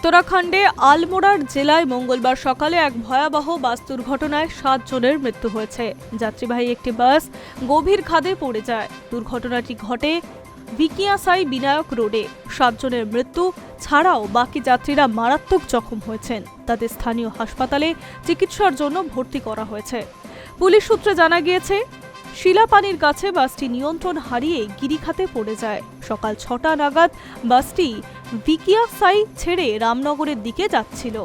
উত্তরাখণ্ডে আলমোড়ার জেলায় মঙ্গলবার সকালে এক ভয়াবহ বাস দুর্ঘটনায় 7 জনের মৃত্যু হয়েছে। যাত্রীবাহী একটি বাস গভীর খাদে পড়ে যায়। দুর্ঘটনাটি ঘটে ভিকিয়াসাই বিনায়ক রোডে। 7 জনের মৃত্যু ছাড়াও বাকি যাত্রীরা মারাত্মক জখম হয়েছেন। তাদের স্থানীয় হাসপাতালে চিকিৎসার জন্য ভর্তি করা হয়েছে। পুলিশ সূত্রে জানা গিয়েছে, শিলাপানির কাছে বাসটি নিয়ন্ত্রণ হারিয়ে গিরিখাতে পড়ে যায়। সকাল 6টা নাগাদ বাসটি ভিকিয়াসাই ছেড়ে রামনগরের দিকে যাচ্ছিল।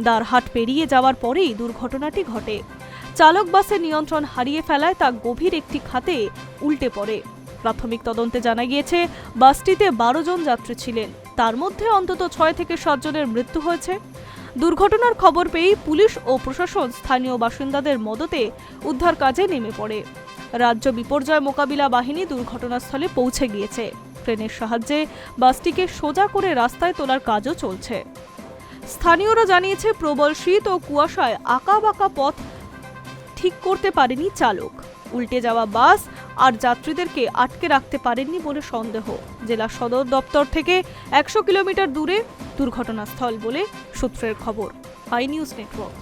দারহাট পেরিয়ে যাওয়ার পরেই দুর্ঘটনাটি ঘটে। চালক বাসের নিয়ন্ত্রণ হারিয়ে ফেলায় তা গভীর একটি খাতে উল্টে পড়ে। প্রাথমিক তদন্তে জানা গিয়েছে, বাসটিতে 12 জন যাত্রী ছিলেন। তার মধ্যে অন্তত 6 থেকে 7 জনের মৃত্যু হয়েছে। দুর্ঘটনার খবর পেয়েই পুলিশ ও প্রশাসন স্থানীয় বাসিন্দাদের মদতে উদ্ধার কাজে নেমে পড়ে। রাজ্য বিপর্যয় মোকাবিলা বাহিনী দুর্ঘটনাস্থলে পৌঁছে গিয়েছে। ট্রেনের সাহায্যে বাসটিকে সোজা করে রাস্তায় তোলার কাজও চলছে। স্থানীয়রা জানিয়েছে, প্রবল শীত ও কুয়াশায় আঁকাবাঁকা পথ ঠিক করতে পারেনি চালক। উল্টে যাওয়া বাস আর যাত্রীদেরকে আটকে রাখতে পারেননি বলে সন্দেহ। জেলা সদর দপ্তর থেকে 100 কিলোমিটার দূরে দুর্ঘটনাস্থল বলে সূত্রের খবর। I news network.